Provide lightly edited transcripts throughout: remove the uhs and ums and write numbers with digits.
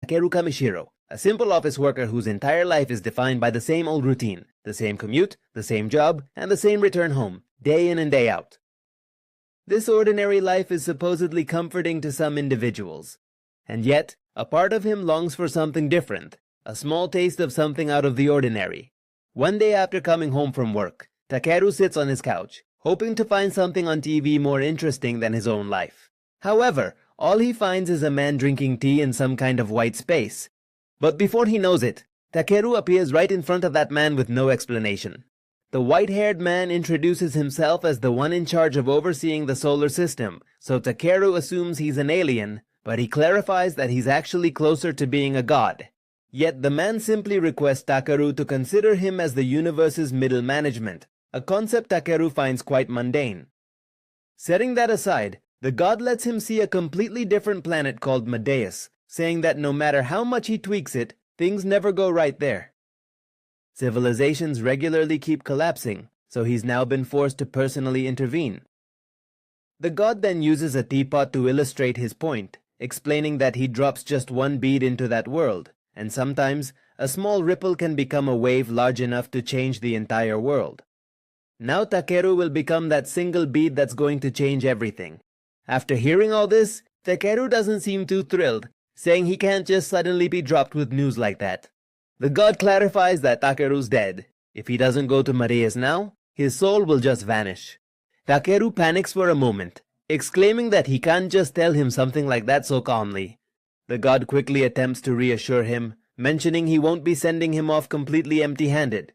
Takeru Kamishiro, a simple office worker whose entire life is defined by the same old routine, the same commute, the same job, and the same return home, day in and day out. This ordinary life is supposedly comforting to some individuals, and yet, a part of him longs for something different, a small taste of something out of the ordinary. One day after coming home from work, Takeru sits on his couch, hoping to find something on TV more interesting than his own life. However, all he finds is a man drinking tea in some kind of white space. But before he knows it, Takeru appears right in front of that man with no explanation. The white-haired man introduces himself as the one in charge of overseeing the solar system, so Takeru assumes he's an alien, but he clarifies that he's actually closer to being a god. Yet the man simply requests Takeru to consider him as the universe's middle management, a concept Takeru finds quite mundane. Setting that aside, the god lets him see a completely different planet called Medeus, saying that no matter how much he tweaks it, things never go right there. Civilizations regularly keep collapsing, so he's now been forced to personally intervene. The god then uses a teapot to illustrate his point, explaining that he drops just one bead into that world, and sometimes a small ripple can become a wave large enough to change the entire world. Now Takeru will become that single bead that's going to change everything. After hearing all this, Takeru doesn't seem too thrilled, saying he can't just suddenly be dropped with news like that. The god clarifies that Takeru's dead. If he doesn't go to Marias now, his soul will just vanish. Takeru panics for a moment, exclaiming that he can't just tell him something like that so calmly. The god quickly attempts to reassure him, mentioning he won't be sending him off completely empty-handed.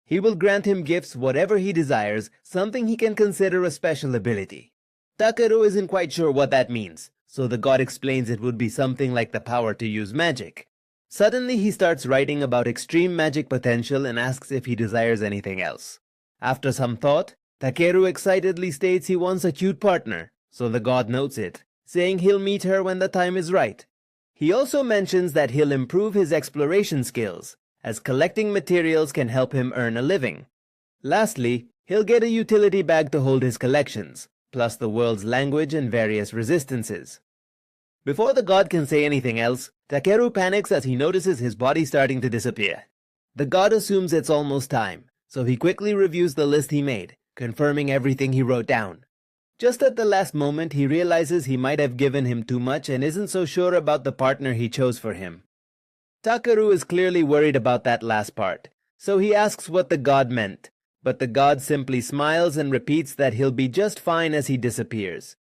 He will grant him gifts whatever he desires, something he can consider a special ability. Takeru isn't quite sure what that means, so the god explains it would be something like the power to use magic. Suddenly he starts writing about extreme magic potential and asks if he desires anything else. After some thought, Takeru excitedly states he wants a cute partner, so the god notes it, saying he'll meet her when the time is right. He also mentions that he'll improve his exploration skills, as collecting materials can help him earn a living. Lastly, he'll get a utility bag to hold his collections, plus the world's language and various resistances. Before the god can say anything else, Takeru panics as he notices his body starting to disappear. The god assumes it's almost time, so he quickly reviews the list he made, confirming everything he wrote down. Just at the last moment, he realizes he might have given him too much and isn't so sure about the partner he chose for him. Takeru is clearly worried about that last part, so he asks what the god meant, but the god simply smiles and repeats that he'll be just fine as he disappears.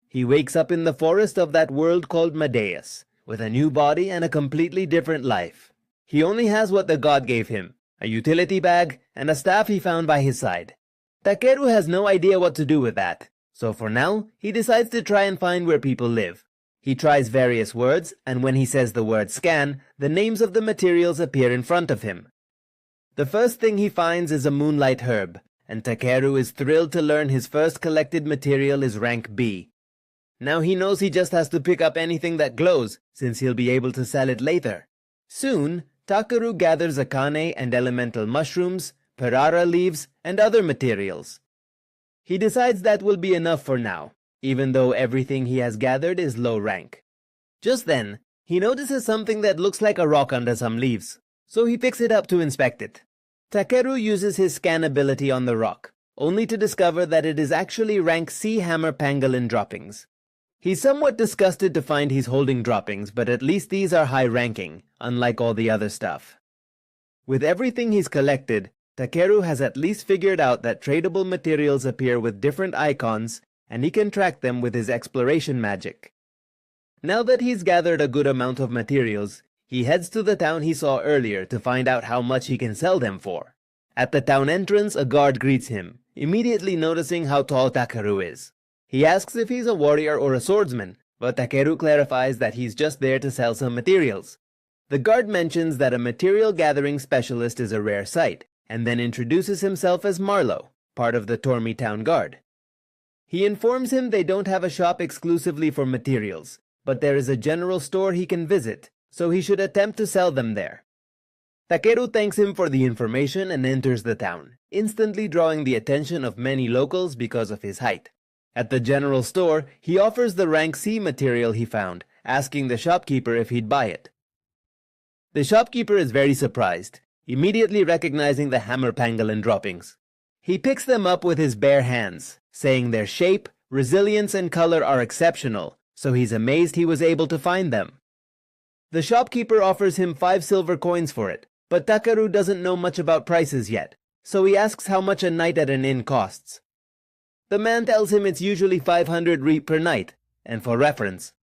He wakes up in the forest of that world called Medeus, with a new body and a completely different life. He only has what the god gave him, a utility bag and a staff he found by his side. Takeru has no idea what to do with that, so for now, he decides to try and find where people live. He tries various words, and when he says the word scan, the names of the materials appear in front of him. The first thing he finds is a moonlight herb, and Takeru is thrilled to learn his first collected material is rank B. Now he knows he just has to pick up anything that glows, since he'll be able to sell it later. Soon, Takeru gathers akane and elemental mushrooms, perara leaves, and other materials. He decides that will be enough for now, even though everything he has gathered is low rank. Just then, he notices something that looks like a rock under some leaves, so he picks it up to inspect it. Takeru uses his scan ability on the rock, only to discover that it is actually rank C hammer pangolin droppings. He's somewhat disgusted to find he's holding droppings, but at least these are high ranking, unlike all the other stuff. With everything he's collected, Takeru has at least figured out that tradable materials appear with different icons, and he can track them with his exploration magic. Now that he's gathered a good amount of materials, he heads to the town he saw earlier to find out how much he can sell them for. At the town entrance, a guard greets him, immediately noticing how tall Takeru is. He asks if he's a warrior or a swordsman, but Takeru clarifies that he's just there to sell some materials. The guard mentions that a material gathering specialist is a rare sight, and then introduces himself as Marlowe, part of the Tormi Town Guard. He informs him they don't have a shop exclusively for materials, but there is a general store he can visit, so he should attempt to sell them there. Takeru thanks him for the information and enters the town, instantly drawing the attention of many locals because of his height. At the general store, he offers the rank C material he found, asking the shopkeeper if he'd buy it. The shopkeeper is very surprised, immediately recognizing the hammer pangolin droppings. He picks them up with his bare hands, saying their shape, resilience, and color are exceptional, so he's amazed he was able to find them. The shopkeeper offers him 5 silver coins for it, but Takeru doesn't know much about prices yet, so he asks how much a night at an inn costs. The man tells him it's usually 500 ri per night, and for reference,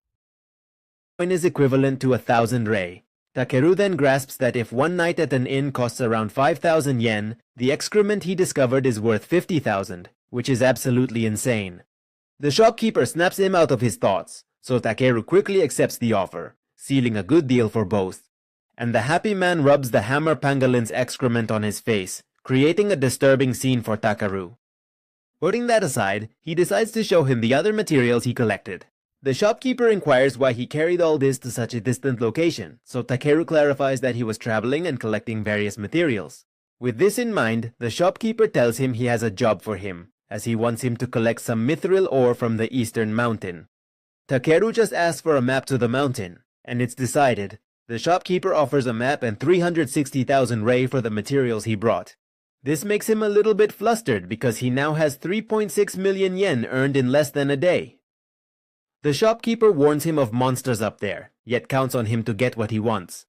a coin is equivalent to 1,000 rei. Takeru then grasps that if one night at an inn costs around 5,000 yen, the excrement he discovered is worth 50,000, which is absolutely insane. The shopkeeper snaps him out of his thoughts, so Takeru quickly accepts the offer, sealing a good deal for both. And the happy man rubs the hammer pangolin's excrement on his face, creating a disturbing scene for Takeru. Putting that aside, he decides to show him the other materials he collected. The shopkeeper inquires why he carried all this to such a distant location, so Takeru clarifies that he was traveling and collecting various materials. With this in mind, the shopkeeper tells him he has a job for him, as he wants him to collect some mithril ore from the eastern mountain. Takeru just asks for a map to the mountain, and it's decided. The shopkeeper offers a map and 360,000 rei for the materials he brought. This makes him a little bit flustered because he now has 3.6 million yen earned in less than a day. The shopkeeper warns him of monsters up there, yet counts on him to get what he wants.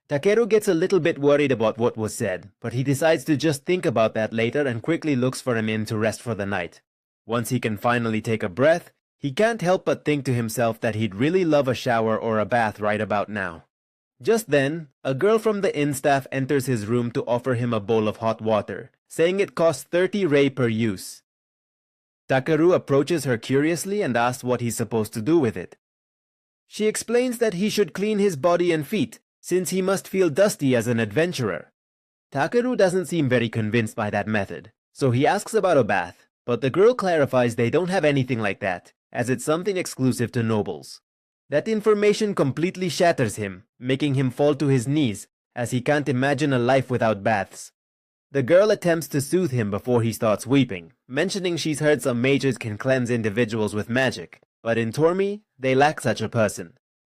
Takeru gets a little bit worried about what was said, but he decides to just think about that later and quickly looks for an inn to rest for the night. Once he can finally take a breath, he can't help but think to himself that he'd really love a shower or a bath right about now. Just then, a girl from the inn staff enters his room to offer him a bowl of hot water, saying it costs 30 rei per use. Takeru approaches her curiously and asks what he's supposed to do with it. She explains that he should clean his body and feet, since he must feel dusty as an adventurer. Takeru doesn't seem very convinced by that method, so he asks about a bath, but the girl clarifies they don't have anything like that, as it's something exclusive to nobles. That information completely shatters him, making him fall to his knees, as he can't imagine a life without baths. The girl attempts to soothe him before he starts weeping, mentioning she's heard some mages can cleanse individuals with magic, but in Tormi, they lack such a person.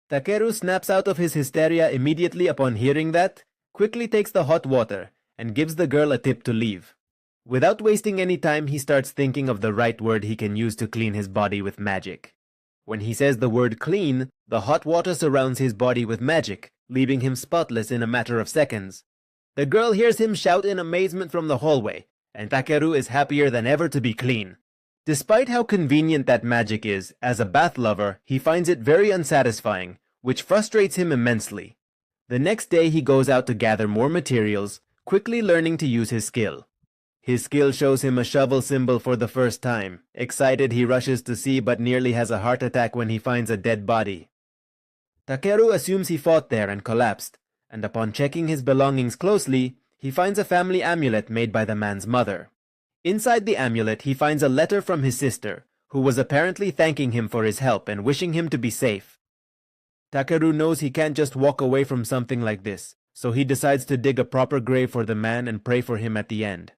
Takeru snaps out of his hysteria immediately upon hearing that, quickly takes the hot water, and gives the girl a tip to leave. Without wasting any time, he starts thinking of the right word he can use to clean his body with magic. When he says the word clean, the hot water surrounds his body with magic, leaving him spotless in a matter of seconds. The girl hears him shout in amazement from the hallway, and Takeru is happier than ever to be clean. Despite how convenient that magic is, as a bath lover, he finds it very unsatisfying, which frustrates him immensely. The next day he goes out to gather more materials, quickly learning to use his skill. His skill shows him a shovel symbol for the first time. Excited, he rushes to see but nearly has a heart attack when he finds a dead body. Takeru assumes he fought there and collapsed, and upon checking his belongings closely, he finds a family amulet made by the man's mother. Inside the amulet, he finds a letter from his sister, who was apparently thanking him for his help and wishing him to be safe. Takeru knows he can't just walk away from something like this, so he decides to dig a proper grave for the man and pray for him at the end.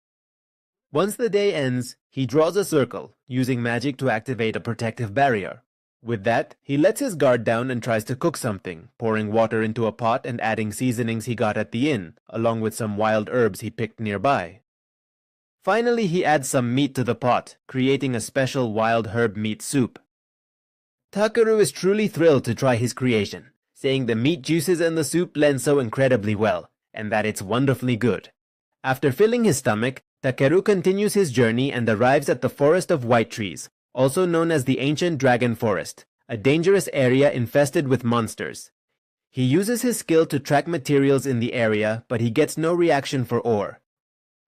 Once the day ends, he draws a circle, using magic to activate a protective barrier. With that, he lets his guard down and tries to cook something, pouring water into a pot and adding seasonings he got at the inn, along with some wild herbs he picked nearby. Finally, he adds some meat to the pot, creating a special wild herb meat soup. Takeru is truly thrilled to try his creation, saying the meat juices and the soup blend so incredibly well, and that it's wonderfully good. After filling his stomach, Takeru continues his journey and arrives at the Forest of White Trees, also known as the Ancient Dragon Forest, a dangerous area infested with monsters. He uses his skill to track materials in the area, but he gets no reaction for ore.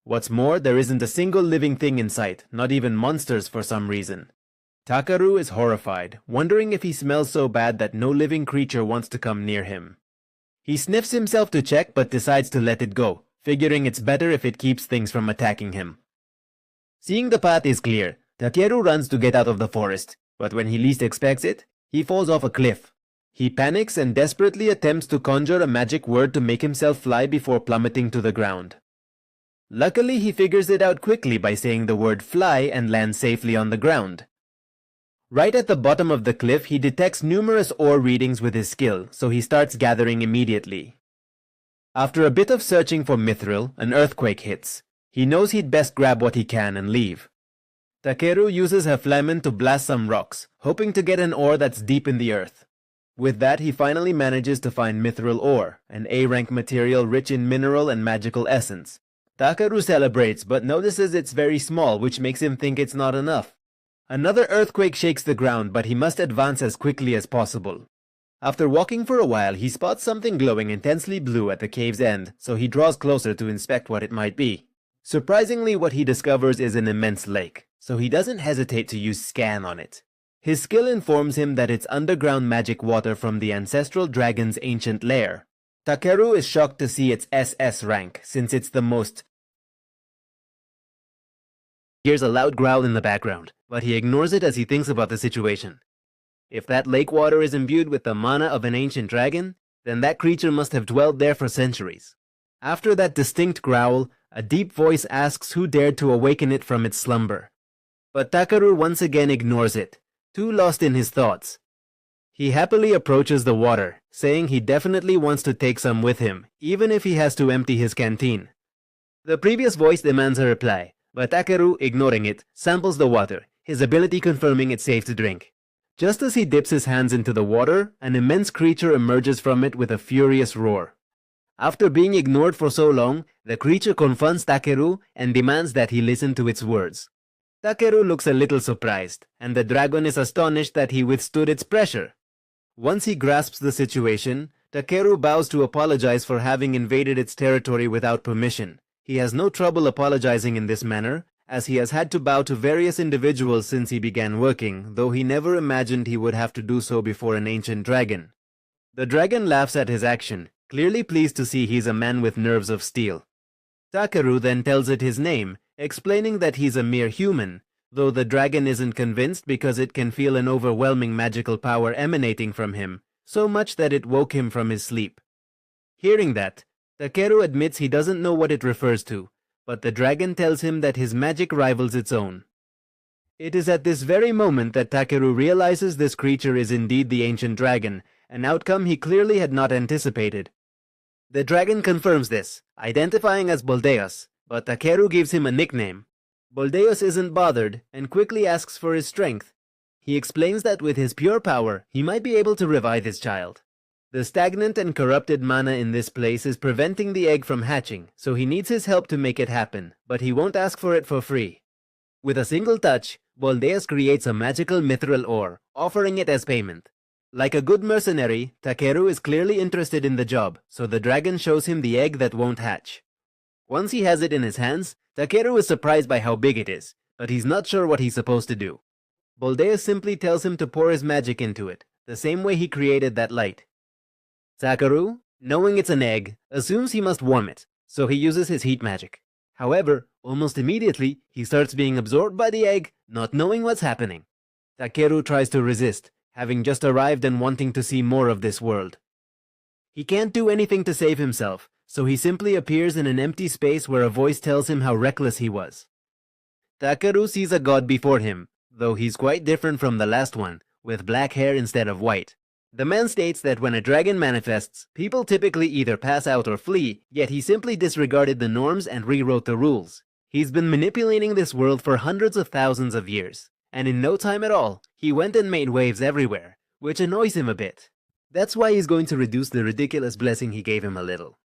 What's more, there isn't a single living thing in sight, not even monsters for some reason. Takeru is horrified, wondering if he smells so bad that no living creature wants to come near him. He sniffs himself to check but decides to let it go, figuring it's better if it keeps things from attacking him. Seeing the path is clear, Takeru runs to get out of the forest, but when he least expects it, he falls off a cliff. He panics and desperately attempts to conjure a magic word to make himself fly before plummeting to the ground. Luckily, he figures it out quickly by saying the word fly and lands safely on the ground. Right at the bottom of the cliff, he detects numerous ore readings with his skill, so he starts gathering immediately. After a bit of searching for mithril, an earthquake hits. He knows he'd best grab what he can and leave. Takeru uses her flamen to blast some rocks, hoping to get an ore that's deep in the earth. With that, he finally manages to find mithril ore, an A-rank material rich in mineral and magical essence. Takeru celebrates but notices it's very small, which makes him think it's not enough. Another earthquake shakes the ground, but he must advance as quickly as possible. After walking for a while, he spots something glowing intensely blue at the cave's end, so he draws closer to inspect what it might be. Surprisingly, what he discovers is an immense lake, so he doesn't hesitate to use scan on it. His skill informs him that it's underground magic water from the ancestral dragon's ancient lair. Takeru is shocked to see its SS rank, since it's the most. He hears a loud growl in the background, but he ignores it as he thinks about the situation. If that lake water is imbued with the mana of an ancient dragon, then that creature must have dwelled there for centuries. After that distinct growl, a deep voice asks who dared to awaken it from its slumber. But Takeru once again ignores it, too lost in his thoughts. He happily approaches the water, saying he definitely wants to take some with him, even if he has to empty his canteen. The previous voice demands a reply, but Takeru, ignoring it, samples the water, his ability confirming it's safe to drink. Just as he dips his hands into the water, an immense creature emerges from it with a furious roar. After being ignored for so long, the creature confronts Takeru and demands that he listen to its words. Takeru looks a little surprised, and the dragon is astonished that he withstood its pressure. Once he grasps the situation, Takeru bows to apologize for having invaded its territory without permission. He has no trouble apologizing in this manner, as he has had to bow to various individuals since he began working, though he never imagined he would have to do so before an ancient dragon. The dragon laughs at his action, clearly pleased to see he's a man with nerves of steel. Takeru then tells it his name, explaining that he's a mere human, though the dragon isn't convinced because it can feel an overwhelming magical power emanating from him, so much that it woke him from his sleep. Hearing that, Takeru admits he doesn't know what it refers to, but the dragon tells him that his magic rivals its own. It is at this very moment that Takeru realizes this creature is indeed the ancient dragon, an outcome he clearly had not anticipated. The dragon confirms this, identifying as Boldeus, but Takeru gives him a nickname. Boldeus isn't bothered and quickly asks for his strength. He explains that with his pure power, he might be able to revive his child. The stagnant and corrupted mana in this place is preventing the egg from hatching, so he needs his help to make it happen, but he won't ask for it for free. With a single touch, Boldeus creates a magical mithril ore, offering it as payment. Like a good mercenary, Takeru is clearly interested in the job, so the dragon shows him the egg that won't hatch. Once he has it in his hands, Takeru is surprised by how big it is, but he's not sure what he's supposed to do. Boldeus simply tells him to pour his magic into it, the same way he created that light. Takeru, knowing it's an egg, assumes he must warm it, so he uses his heat magic. However, almost immediately, he starts being absorbed by the egg, not knowing what's happening. Takeru tries to resist, having just arrived and wanting to see more of this world. He can't do anything to save himself, so he simply appears in an empty space where a voice tells him how reckless he was. Takeru sees a god before him, though he's quite different from the last one, with black hair instead of white. The man states that when a dragon manifests, people typically either pass out or flee, yet he simply disregarded the norms and rewrote the rules. He's been manipulating this world for hundreds of thousands of years, and in no time at all, he went and made waves everywhere, which annoys him a bit. That's why he's going to reduce the ridiculous blessing he gave him a little.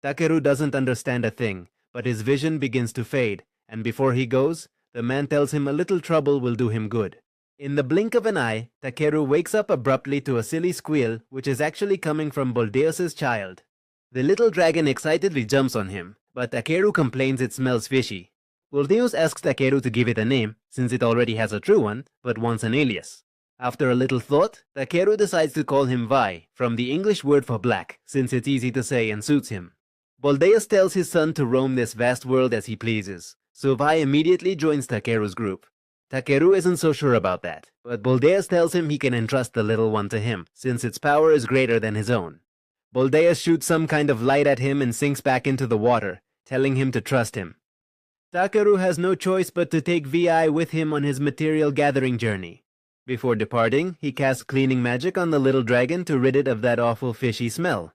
Takeru doesn't understand a thing, but his vision begins to fade, and before he goes, the man tells him a little trouble will do him good. In the blink of an eye, Takeru wakes up abruptly to a silly squeal which is actually coming from Boldeus' child. The little dragon excitedly jumps on him, but Takeru complains it smells fishy. Boldeus asks Takeru to give it a name, since it already has a true one, but wants an alias. After a little thought, Takeru decides to call him Vi, from the English word for black, since it's easy to say and suits him. Boldeus tells his son to roam this vast world as he pleases, so Vi immediately joins Takeru's group. Takeru isn't so sure about that, but Boldeus tells him he can entrust the little one to him, since its power is greater than his own. Boldeus shoots some kind of light at him and sinks back into the water, telling him to trust him. Takeru has no choice but to take Vi with him on his material gathering journey. Before departing, he casts cleaning magic on the little dragon to rid it of that awful fishy smell.